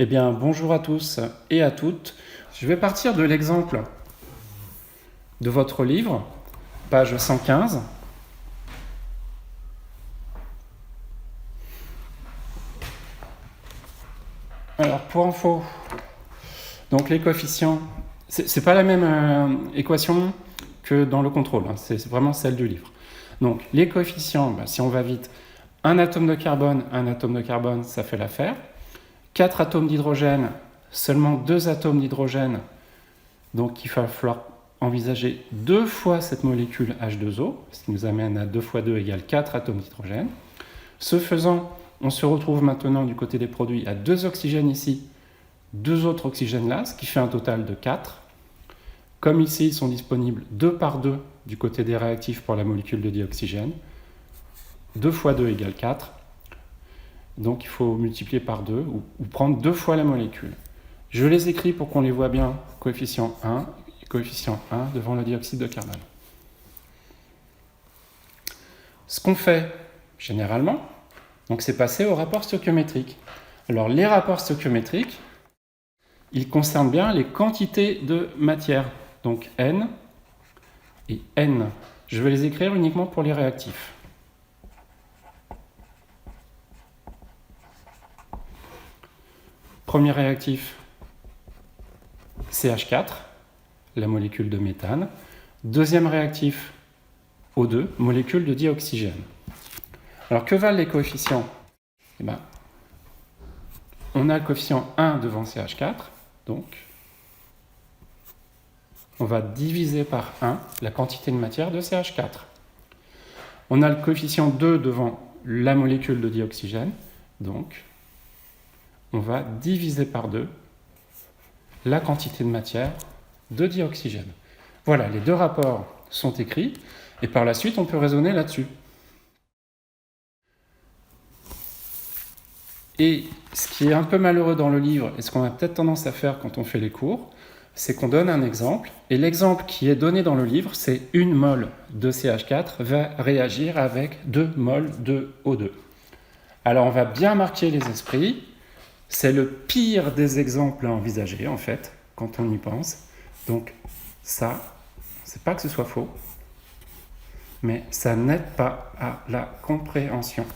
Eh bien, bonjour à tous et à toutes. Je vais partir de l'exemple de votre livre, page 115. Alors, pour info, donc les coefficients, c'est pas la même équation que dans le contrôle, hein, c'est vraiment celle du livre. Donc, les coefficients, si on va vite, un atome de carbone, ça fait l'affaire. 4 atomes d'hydrogène, seulement 2 atomes d'hydrogène, donc il va falloir envisager 2 fois cette molécule H2O, ce qui nous amène à 2 fois 2 égale 4 atomes d'hydrogène. Ce faisant, on se retrouve maintenant du côté des produits à 2 oxygènes ici, 2 autres oxygènes là, ce qui fait un total de 4. Comme ici, ils sont disponibles 2 par 2 du côté des réactifs pour la molécule de dioxygène, 2 fois 2 égale 4. Donc il faut multiplier par 2 ou prendre 2 fois la molécule. Je les écris pour qu'on les voit bien, coefficient 1 et coefficient 1 devant le dioxyde de carbone. Ce qu'on fait généralement, c'est passer au rapport stoichiométrique. Alors les rapports stoichiométriques, ils concernent bien les quantités de matière, donc N et N. Je vais les écrire uniquement pour les réactifs. Premier réactif, CH4, la molécule de méthane. Deuxième réactif, O2, molécule de dioxygène. Alors que valent les coefficients ? On a le coefficient 1 devant CH4, donc on va diviser par 1 la quantité de matière de CH4. On a le coefficient 2 devant la molécule de dioxygène, donc on va diviser par 2 la quantité de matière de dioxygène. Voilà, les deux rapports sont écrits, et par la suite, on peut raisonner là-dessus. Et ce qui est un peu malheureux dans le livre, et ce qu'on a peut-être tendance à faire quand on fait les cours, c'est qu'on donne un exemple, et l'exemple qui est donné dans le livre, c'est 1 mol de CH4 va réagir avec 2 mol de O2. Alors on va bien marquer les esprits. C'est le pire des exemples à envisager, en fait, quand on y pense. Donc, ça, c'est pas que ce soit faux, mais ça n'aide pas à la compréhension.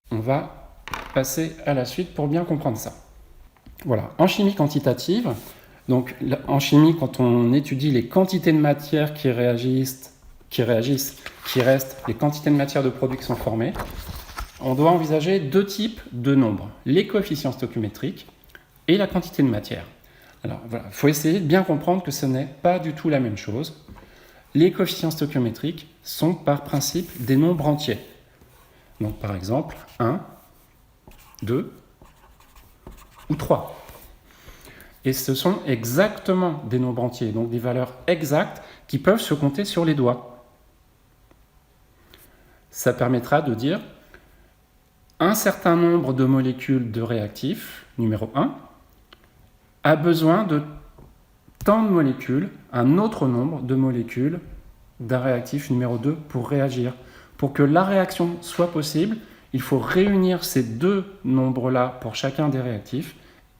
On va passer à la suite pour bien comprendre ça. Voilà, en chimie quantitative, donc en chimie, quand on étudie les quantités de matière qui restent, les quantités de matière de produits qui sont formés, on doit envisager 2 types de nombres, les coefficients stoichiométriques et la quantité de matière. Alors voilà, il faut essayer de bien comprendre que ce n'est pas du tout la même chose. Les coefficients stoichiométriques sont par principe des nombres entiers. Donc par exemple, 1, 2 ou 3. Et ce sont exactement des nombres entiers, donc des valeurs exactes qui peuvent se compter sur les doigts. Ça permettra de dire un certain nombre de molécules de réactifs, numéro 1, a besoin de tant de molécules, un autre nombre de molécules d'un réactif numéro 2 pour réagir. Pour que la réaction soit possible, il faut réunir ces deux nombres-là pour chacun des réactifs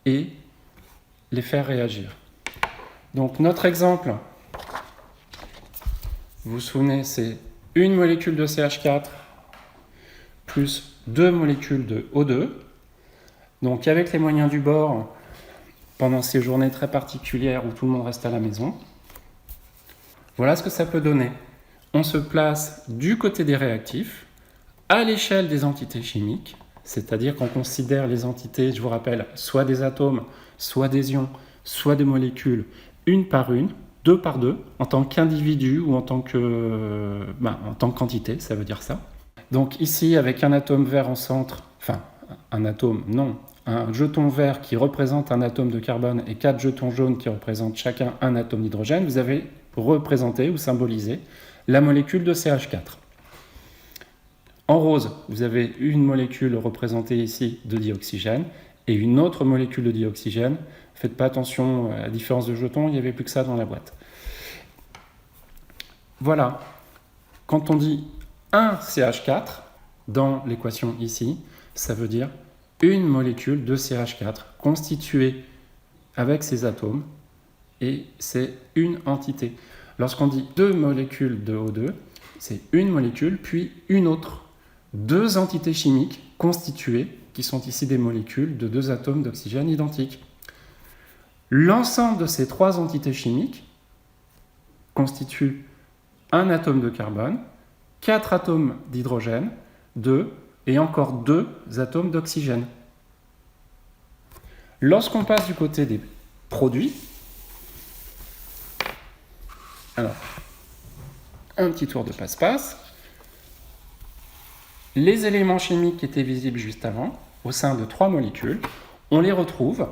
et les faire réagir. Donc notre exemple, vous vous souvenez, c'est une molécule de CH4 plus 2 molécules de O2. Donc avec les moyens du bord, pendant ces journées très particulières où tout le monde reste à la maison, voilà ce que ça peut donner. On se place du côté des réactifs, à l'échelle des entités chimiques, c'est-à-dire qu'on considère les entités, je vous rappelle, soit des atomes, soit des ions, soit des molécules, une par une, deux par deux, en tant qu'individu ou en tant que quantité, ça veut dire ça. Donc ici, avec un atome vert en centre, un jeton vert qui représente un atome de carbone et 4 jetons jaunes qui représentent chacun un atome d'hydrogène, vous avez représenté ou symbolisé la molécule de CH4. En rose, vous avez une molécule représentée ici de dioxygène et une autre molécule de dioxygène. Faites pas attention à la différence de jetons, il n'y avait plus que ça dans la boîte. Voilà. Quand on dit 1 CH4 dans l'équation ici, ça veut dire une molécule de CH4 constituée avec ses atomes, et c'est une entité. Lorsqu'on dit deux molécules de O2, c'est une molécule puis une autre. Deux entités chimiques constituées, qui sont ici des molécules de deux atomes d'oxygène identiques. L'ensemble de ces trois entités chimiques constitue un atome de carbone, 4 atomes d'hydrogène, 2 et encore 2 atomes d'oxygène. Lorsqu'on passe du côté des produits, alors, un petit tour de passe-passe. Les éléments chimiques qui étaient visibles juste avant, au sein de 3 molécules, on les retrouve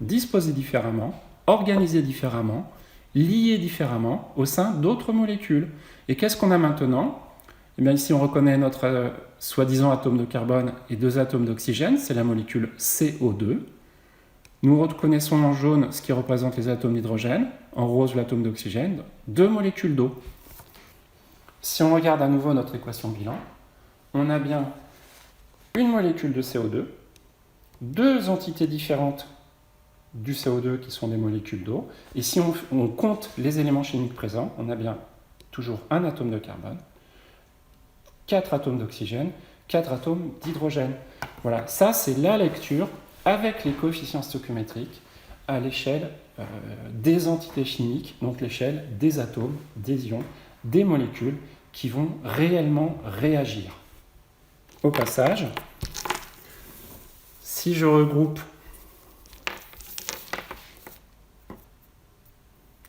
disposés différemment, organisés différemment, liés différemment au sein d'autres molécules. Et qu'est-ce qu'on a maintenant? Eh bien, ici, on reconnaît notre soi-disant atome de carbone et 2 atomes d'oxygène, c'est la molécule CO2. Nous reconnaissons en jaune ce qui représente les atomes d'hydrogène, en rose l'atome d'oxygène, 2 molécules d'eau. Si on regarde à nouveau notre équation bilan, on a bien une molécule de CO2, 2 entités différentes du CO2 qui sont des molécules d'eau, et si on compte les éléments chimiques présents, on a bien toujours un atome de carbone, 4 atomes d'oxygène, 4 atomes d'hydrogène. Voilà, ça c'est la lecture avec les coefficients stoichiométriques à l'échelle des entités chimiques, donc l'échelle des atomes, des ions, des molécules qui vont réellement réagir. Au passage, si je regroupe,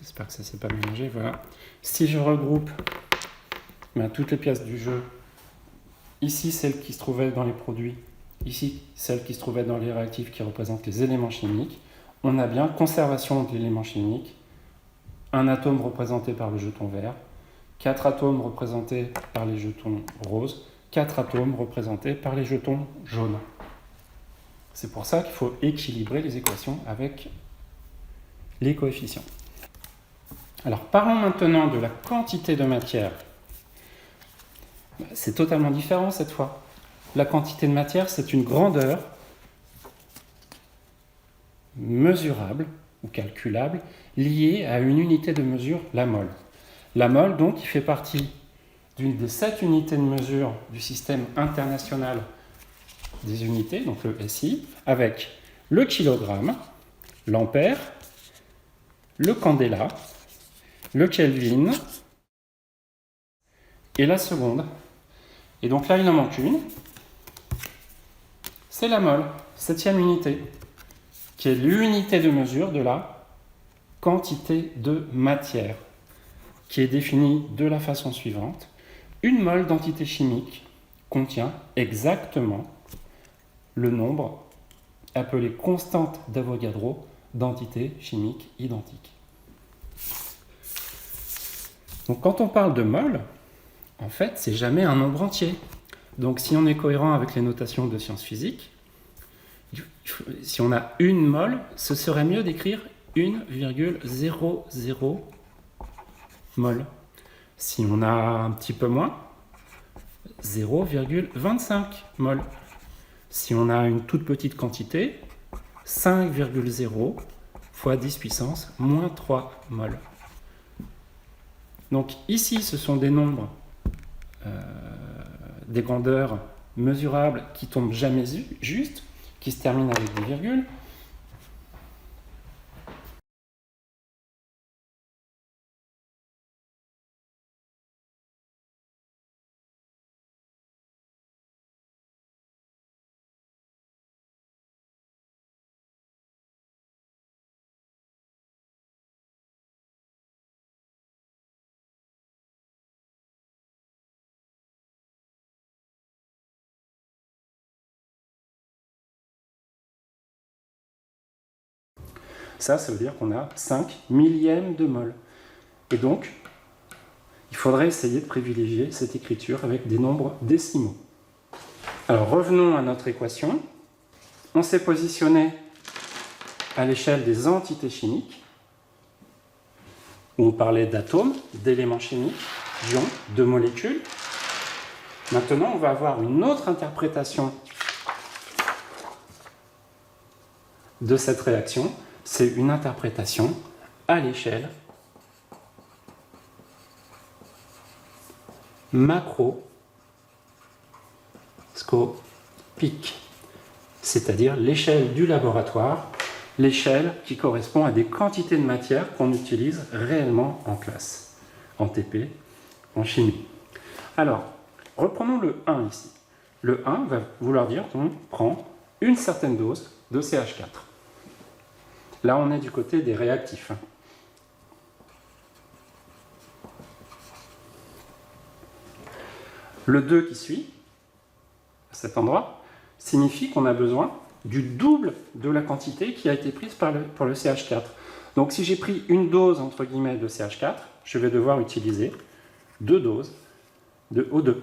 j'espère que ça ne s'est pas mélangé, voilà. Si je regroupe toutes les pièces du jeu, ici celles qui se trouvaient dans les produits, ici celles qui se trouvaient dans les réactifs qui représentent les éléments chimiques, on a bien conservation de l'élément chimique, un atome représenté par le jeton vert, 4 atomes représentés par les jetons roses, 4 atomes représentés par les jetons jaunes. C'est pour ça qu'il faut équilibrer les équations avec les coefficients. Alors parlons maintenant de la quantité de matière. C'est totalement différent cette fois. La quantité de matière, c'est une grandeur mesurable ou calculable liée à une unité de mesure, la mole. La mole, donc, qui fait partie d'une des 7 unités de mesure du système international des unités, donc le SI, avec le kilogramme, l'ampère, le candela, le kelvin et la seconde. Et donc là, il en manque une. C'est la mole, 7e unité, qui est l'unité de mesure de la quantité de matière, qui est définie de la façon suivante. Une mole d'entité chimique contient exactement le nombre appelé constante d'Avogadro d'entités chimiques identiques. Donc quand on parle de mole, en fait, c'est jamais un nombre entier. Donc si on est cohérent avec les notations de sciences physiques, si on a une mole, ce serait mieux d'écrire 1,00 mol. Si on a un petit peu moins, 0,25 mol. Si on a une toute petite quantité, 5,0 fois 10 puissance moins 3 mol. Donc ici, ce sont des nombres, des grandeurs mesurables qui tombent jamais juste, qui se terminent avec des virgules. Ça veut dire qu'on a 5 millièmes de mol. Et donc, il faudrait essayer de privilégier cette écriture avec des nombres décimaux. Alors revenons à notre équation. On s'est positionné à l'échelle des entités chimiques, où on parlait d'atomes, d'éléments chimiques, d'ions, de molécules. Maintenant, on va avoir une autre interprétation de cette réaction, c'est une interprétation à l'échelle macroscopique, c'est-à-dire l'échelle du laboratoire, l'échelle qui correspond à des quantités de matière qu'on utilise réellement en classe, en TP, en chimie. Alors, reprenons le 1 ici. Le 1 va vouloir dire qu'on prend une certaine dose de CH4. Là, on est du côté des réactifs. Le 2 qui suit, à cet endroit, signifie qu'on a besoin du double de la quantité qui a été prise pour le CH4. Donc si j'ai pris une dose, entre guillemets, de CH4, je vais devoir utiliser 2 doses de O2.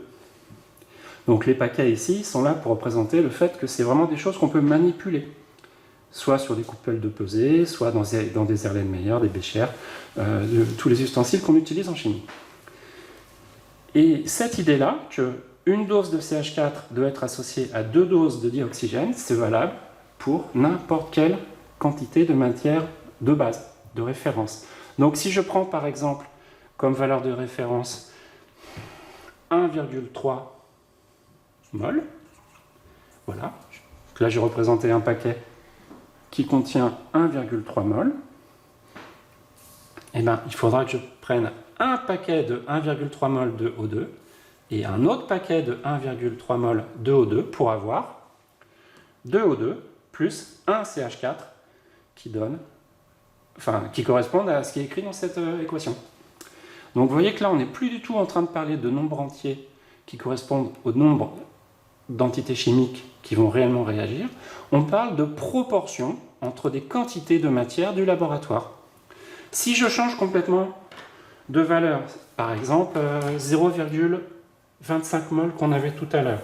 Donc les paquets ici sont là pour représenter le fait que c'est vraiment des choses qu'on peut manipuler, soit sur des coupelles de pesée, soit dans des Erlenmeyer, des Becher, tous les ustensiles qu'on utilise en chimie. Et cette idée-là, qu'une dose de CH4 doit être associée à 2 doses de dioxygène, c'est valable pour n'importe quelle quantité de matière de base, de référence. Donc si je prends par exemple comme valeur de référence 1,3 mol, voilà, là j'ai représenté un paquet qui contient 1,3 mol, et bien il faudra que je prenne un paquet de 1,3 mol de O2 et un autre paquet de 1,3 mol de O2 pour avoir 2 O2 plus 1 CH4 qui correspondent à ce qui est écrit dans cette équation. Donc vous voyez que là on n'est plus du tout en train de parler de nombres entiers qui correspondent au nombre d'entités chimiques qui vont réellement réagir. On parle de proportion entre des quantités de matière du laboratoire. Si je change complètement de valeur, par exemple 0,25 mol qu'on avait tout à l'heure.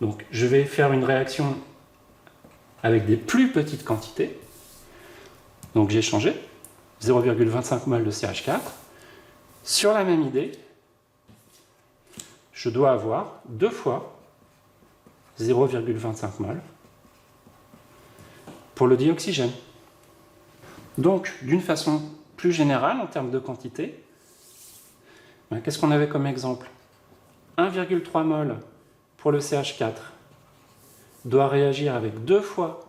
Donc je vais faire une réaction avec des plus petites quantités. Donc j'ai changé 0,25 mol de CH4. Sur la même idée, je dois avoir 2 fois 0,25 mol pour le dioxygène. Donc, d'une façon plus générale, en termes de quantité, qu'est-ce qu'on avait comme exemple? 1,3 mol pour le CH4 doit réagir avec 2 fois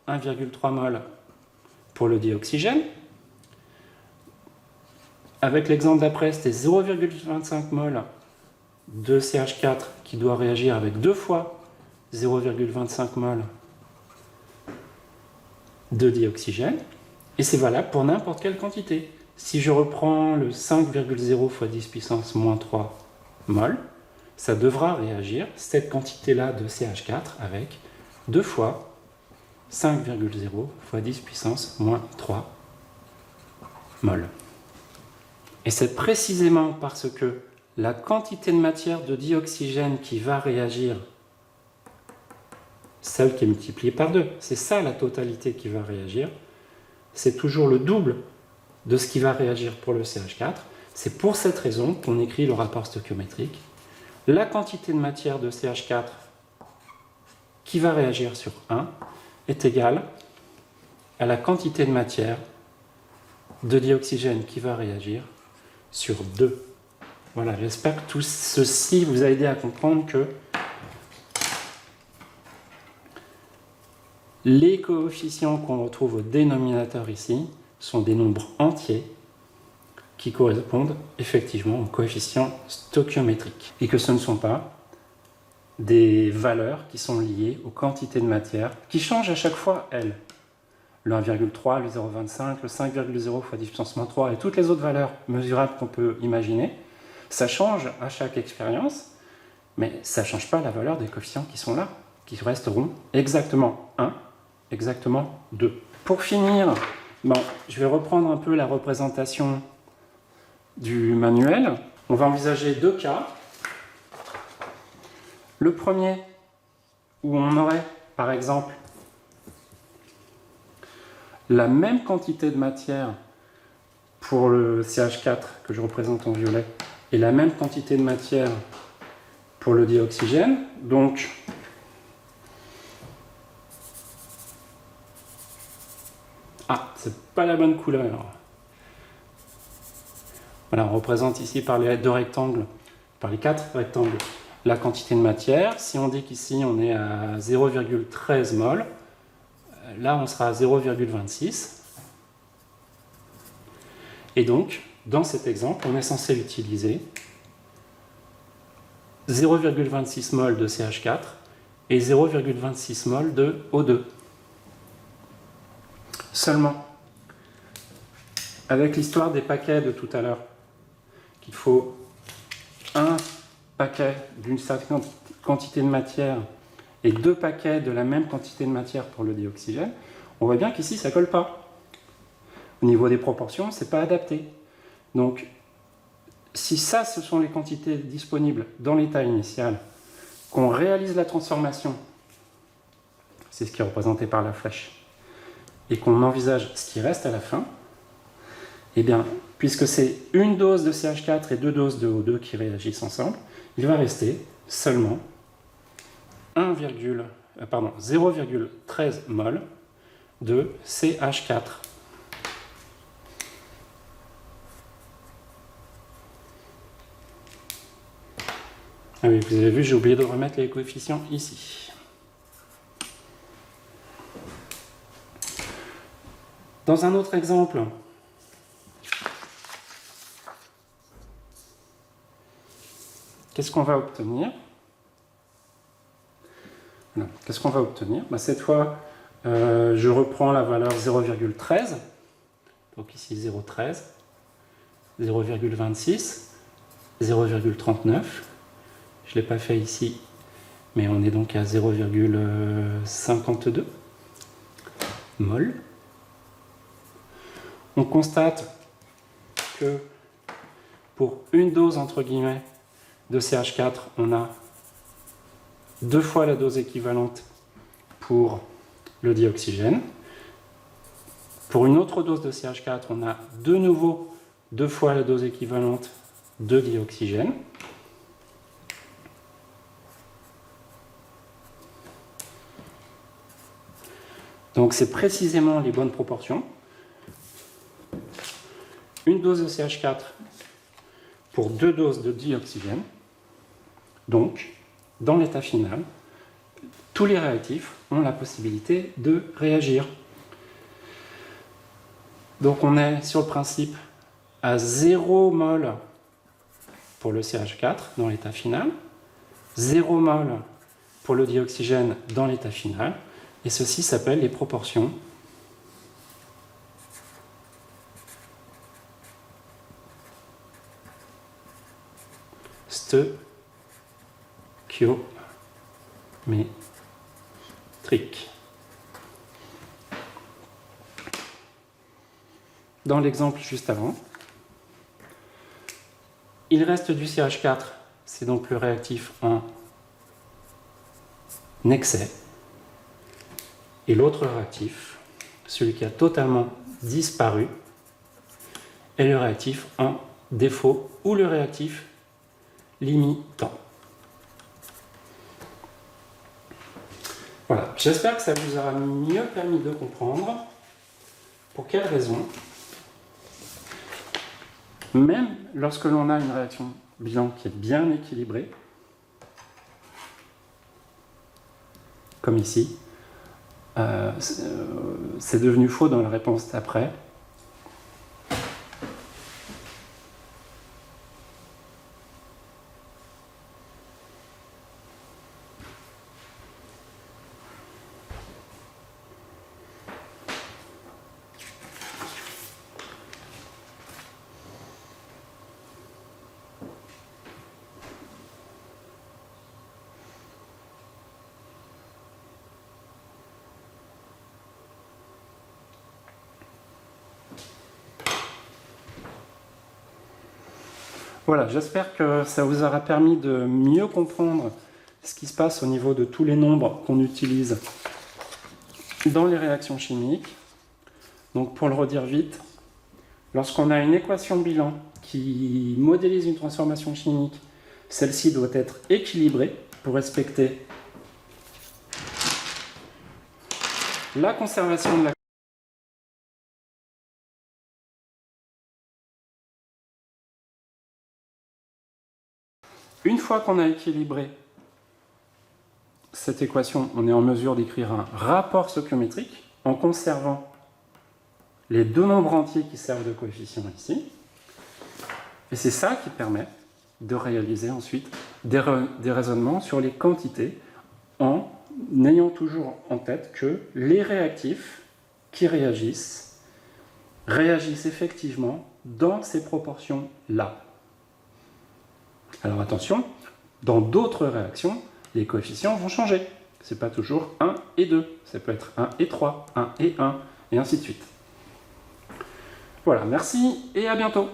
1,3 mol pour le dioxygène. Avec l'exemple d'après, c'était 0,25 mol de CH4 qui doit réagir avec 2 fois 0,25 mol de dioxygène. Et c'est valable pour n'importe quelle quantité. Si je reprends le 5,0 fois 10 puissance moins 3 mol, ça devra réagir, cette quantité-là de CH4, avec 2 fois 5,0 fois 10 puissance moins 3 mol. Et c'est précisément parce que la quantité de matière de dioxygène qui va réagir, celle qui est multipliée par 2, c'est ça la totalité qui va réagir, c'est toujours le double de ce qui va réagir pour le CH4. C'est pour cette raison qu'on écrit le rapport stoichiométrique. La quantité de matière de CH4 qui va réagir sur 1 est égale à la quantité de matière de dioxygène qui va réagir sur 2. Voilà, j'espère que tout ceci vous a aidé à comprendre que les coefficients qu'on retrouve au dénominateur ici sont des nombres entiers qui correspondent effectivement aux coefficients stoichiométriques et que ce ne sont pas des valeurs qui sont liées aux quantités de matière qui changent à chaque fois, elles. Le 1,3, le 0,25, le 5,0 fois 10 puissance moins 3 et toutes les autres valeurs mesurables qu'on peut imaginer, ça change à chaque expérience, mais ça ne change pas la valeur des coefficients qui sont là, qui resteront exactement 1, exactement 2. Pour finir, je vais reprendre un peu la représentation du manuel. On va envisager 2 cas. Le premier, où on aurait, par exemple, la même quantité de matière pour le CH4 que je représente en violet et la même quantité de matière pour le dioxygène. Donc, Ah, c'est pas la bonne couleur. Voilà, on représente ici par les deux rectangles, par les quatre rectangles, la quantité de matière. Si on dit qu'ici on est à 0,13 mol, là on sera à 0,26. Et donc, dans cet exemple, on est censé utiliser 0,26 mol de CH4 et 0,26 mol de O2. Seulement, avec l'histoire des paquets de tout à l'heure, qu'il faut un paquet d'une certaine quantité de matière et deux paquets de la même quantité de matière pour le dioxygène, on voit bien qu'ici ça ne colle pas. Au niveau des proportions, ce n'est pas adapté. Donc, si ça, ce sont les quantités disponibles dans l'état initial, qu'on réalise la transformation, c'est ce qui est représenté par la flèche, et qu'on envisage ce qui reste à la fin, eh bien, puisque c'est une dose de CH4 et deux doses de O2 qui réagissent ensemble, il va rester seulement 0,13 mol de CH4. Ah oui, vous avez vu, j'ai oublié de remettre les coefficients ici. Dans un autre exemple, qu'est-ce qu'on va obtenir? Qu'est-ce qu'on va obtenir? Cette fois, je reprends la valeur 0,13. Donc ici 0,13, 0,26, 0,39. Je ne l'ai pas fait ici, mais on est donc à 0,52 mol. On constate que pour une dose entre guillemets de CH4, on a deux fois la dose équivalente pour le dioxygène. Pour une autre dose de CH4, on a de nouveau deux fois la dose équivalente de dioxygène. Donc c'est précisément les bonnes proportions. Une dose de CH4 pour deux doses de dioxygène. Donc, dans l'état final, tous les réactifs ont la possibilité de réagir. Donc on est sur le principe à 0 mol pour le CH4 dans l'état final, 0 mol pour le dioxygène dans l'état final, et ceci s'appelle les proportions stoichiométriques. Dans l'exemple juste avant, il reste du CH4, c'est donc le réactif en excès. Et l'autre réactif, celui qui a totalement disparu, est le réactif en défaut ou le réactif limitant. Voilà, j'espère que ça vous aura mieux permis de comprendre pour quelles raisons, même lorsque l'on a une réaction bilan qui est bien équilibrée, comme ici, c'est devenu faux dans la réponse d'après. Voilà, j'espère que ça vous aura permis de mieux comprendre ce qui se passe au niveau de tous les nombres qu'on utilise dans les réactions chimiques. Donc pour le redire vite, lorsqu'on a une équation de bilan qui modélise une transformation chimique, celle-ci doit être équilibrée pour respecter la conservation de la Une fois qu'on a équilibré cette équation, on est en mesure d'écrire un rapport stoichiométrique en conservant les deux nombres entiers qui servent de coefficient ici. Et c'est ça qui permet de réaliser ensuite des raisonnements sur les quantités en ayant toujours en tête que les réactifs qui réagissent effectivement dans ces proportions-là. Alors attention, dans d'autres réactions, les coefficients vont changer. Ce n'est pas toujours 1 et 2, ça peut être 1 et 3, 1 et 1, et ainsi de suite. Voilà, merci et à bientôt.